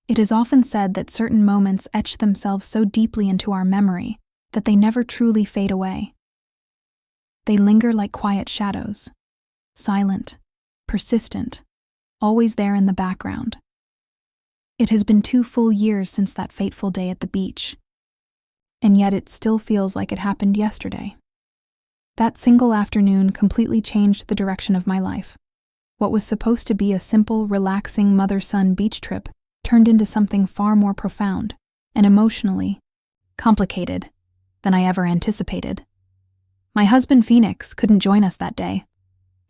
It is often said that certain moments etch themselves so deeply into our memory that they never truly fade away. They linger like quiet shadows, silent, persistent, always there in the background. It has been 2 full years since that fateful day at the beach, and yet it still feels like it happened yesterday. That single afternoon completely changed the direction of my life. What was supposed to be a simple, relaxing mother-son beach trip turned into something far more profound and emotionally complicated than I ever anticipated. My husband Phoenix couldn't join us that day.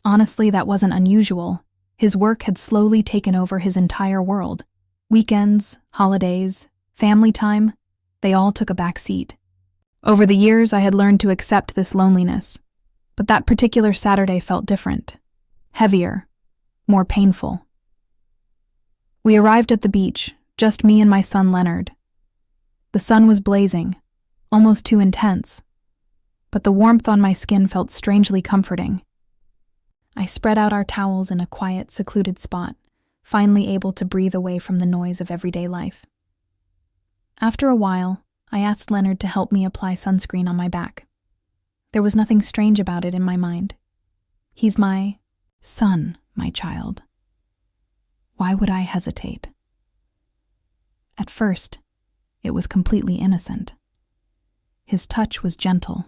Honestly, that wasn't unusual. His work had slowly taken over his entire world. Weekends, holidays, family time, they all took a back seat. Over the years, I had learned to accept this loneliness, but that particular Saturday felt different, heavier, more painful. We arrived at the beach, just me and my son Leonard. The sun was blazing, almost too intense, but the warmth on my skin felt strangely comforting. I spread out our towels in a quiet, secluded spot, finally able to breathe away from the noise of everyday life. After a while, I asked Leonard to help me apply sunscreen on my back. There was nothing strange about it in my mind. He's my son, my child. Why would I hesitate? At first, it was completely innocent. His touch was gentle,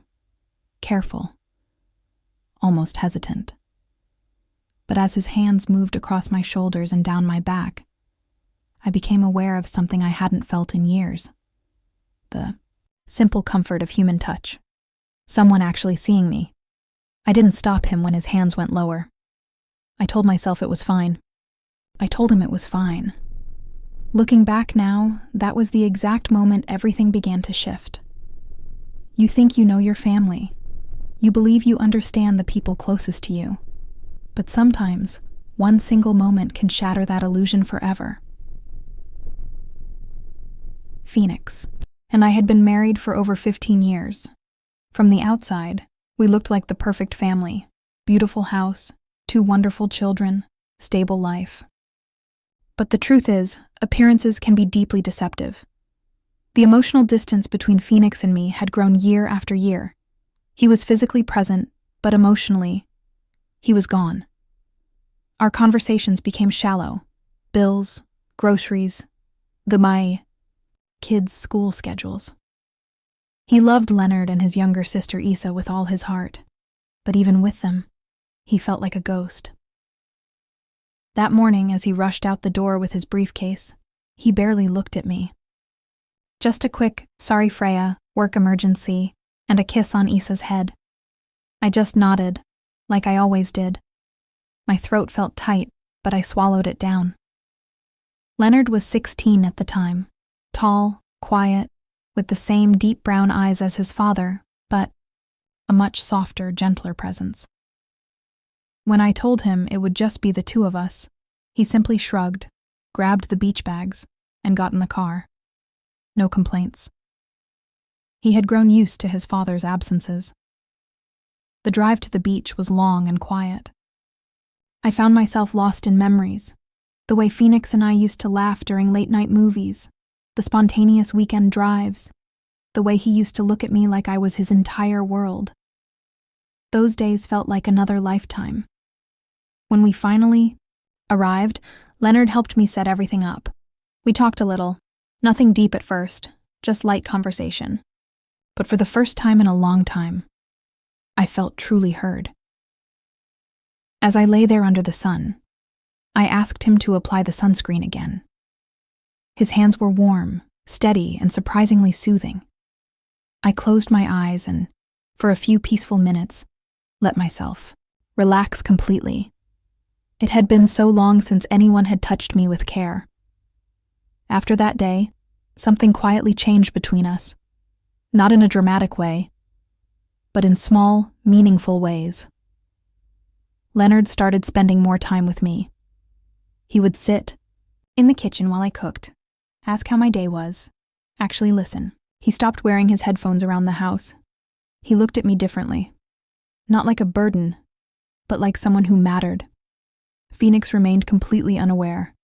careful, almost hesitant. But as his hands moved across my shoulders and down my back, I became aware of something I hadn't felt in years. The simple comfort of human touch. Someone actually seeing me. I didn't stop him when his hands went lower. I told myself it was fine. I told him it was fine. Looking back now, that was the exact moment everything began to shift. You think you know your family. You believe you understand the people closest to you. But sometimes, one single moment can shatter that illusion forever. Phoenix and I had been married for over 15 years. From the outside, we looked like the perfect family. Beautiful house, 2 wonderful children, stable life. But the truth is, appearances can be deeply deceptive. The emotional distance between Phoenix and me had grown year after year. He was physically present, but emotionally, he was gone. Our conversations became shallow. Bills, groceries, my kids' school schedules. He loved Leonard and his younger sister Issa with all his heart, but even with them, he felt like a ghost. That morning, as he rushed out the door with his briefcase, he barely looked at me. Just a quick, "Sorry Freya, work emergency," and a kiss on Issa's head. I just nodded, like I always did. My throat felt tight, but I swallowed it down. Leonard was 16 at the time, tall, quiet, with the same deep brown eyes as his father, but a much softer, gentler presence. When I told him it would just be the 2 of us, he simply shrugged, grabbed the beach bags, and got in the car. No complaints. He had grown used to his father's absences. The drive to the beach was long and quiet. I found myself lost in memories, the way Phoenix and I used to laugh during late-night movies, the spontaneous weekend drives, the way he used to look at me like I was his entire world. Those days felt like another lifetime. When we finally arrived, Leonard helped me set everything up. We talked a little, nothing deep at first, just light conversation. But for the first time in a long time, I felt truly heard. As I lay there under the sun, I asked him to apply the sunscreen again. His hands were warm, steady, and surprisingly soothing. I closed my eyes and, for a few peaceful minutes, let myself relax completely. It had been so long since anyone had touched me with care. After that day, something quietly changed between us, not in a dramatic way, but in small, meaningful ways. Leonard started spending more time with me. He would sit in the kitchen while I cooked, ask how my day was, actually listen. He stopped wearing his headphones around the house. He looked at me differently. Not like a burden, but like someone who mattered. Phoenix remained completely unaware.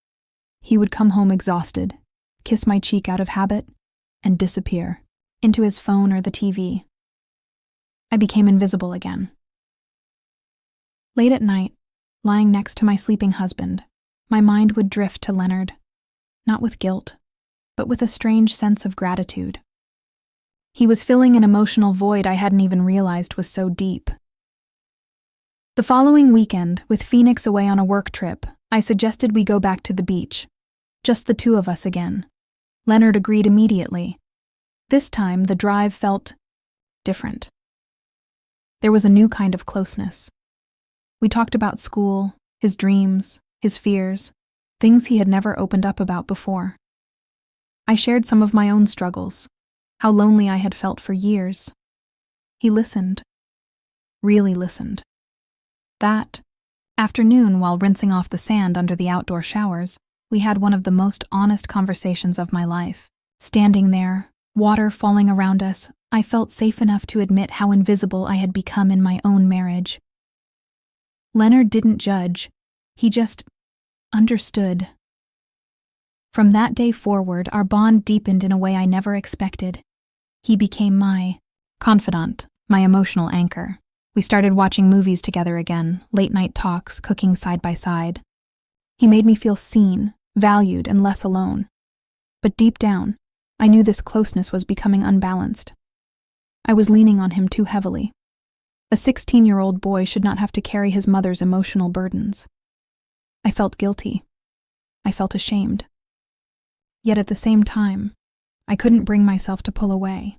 He would come home exhausted, kiss my cheek out of habit, and disappear into his phone or the TV. I became invisible again. Late at night, lying next to my sleeping husband, my mind would drift to Leonard, not with guilt, but with a strange sense of gratitude. He was filling an emotional void I hadn't even realized was so deep. The following weekend, with Phoenix away on a work trip, I suggested we go back to the beach. Just the two of us again. Leonard agreed immediately. This time, the drive felt different. There was a new kind of closeness. We talked about school, his dreams, his fears, things he had never opened up about before. I shared some of my own struggles, how lonely I had felt for years. He listened. Really listened. That afternoon, while rinsing off the sand under the outdoor showers, we had one of the most honest conversations of my life. Standing there, water falling around us, I felt safe enough to admit how invisible I had become in my own marriage. Leonard didn't judge. He just understood. From that day forward, our bond deepened in a way I never expected. He became my confidant, my emotional anchor. We started watching movies together again, late-night talks, cooking side by side. He made me feel seen, valued, and less alone. But deep down, I knew this closeness was becoming unbalanced. I was leaning on him too heavily. A 16-year-old boy should not have to carry his mother's emotional burdens. I felt guilty. I felt ashamed. Yet at the same time, I couldn't bring myself to pull away.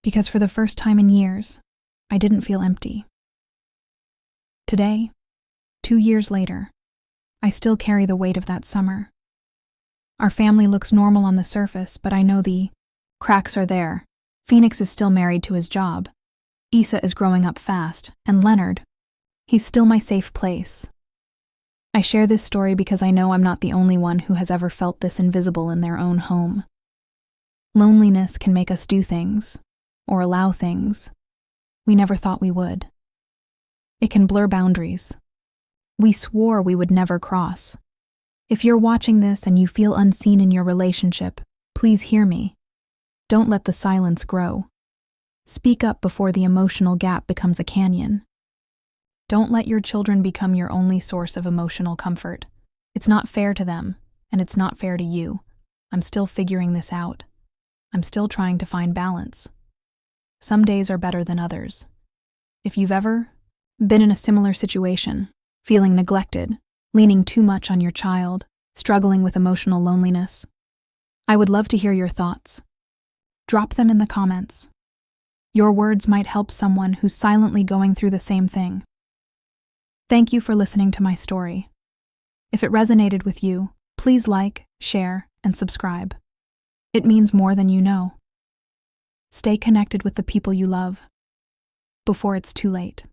Because for the first time in years, I didn't feel empty. Today, 2 years later, I still carry the weight of that summer. Our family looks normal on the surface, but I know the cracks are there. Phoenix is still married to his job. Issa is growing up fast, and Leonard, he's still my safe place. I share this story because I know I'm not the only one who has ever felt this invisible in their own home. Loneliness can make us do things, or allow things, we never thought we would. It can blur boundaries we swore we would never cross. If you're watching this and you feel unseen in your relationship, please hear me. Don't let the silence grow. Speak up before the emotional gap becomes a canyon. Don't let your children become your only source of emotional comfort. It's not fair to them, and it's not fair to you. I'm still figuring this out. I'm still trying to find balance. Some days are better than others. If you've ever been in a similar situation, feeling neglected, leaning too much on your child, struggling with emotional loneliness, I would love to hear your thoughts. Drop them in the comments. Your words might help someone who's silently going through the same thing. Thank you for listening to my story. If it resonated with you, please like, share, and subscribe. It means more than you know. Stay connected with the people you love before it's too late.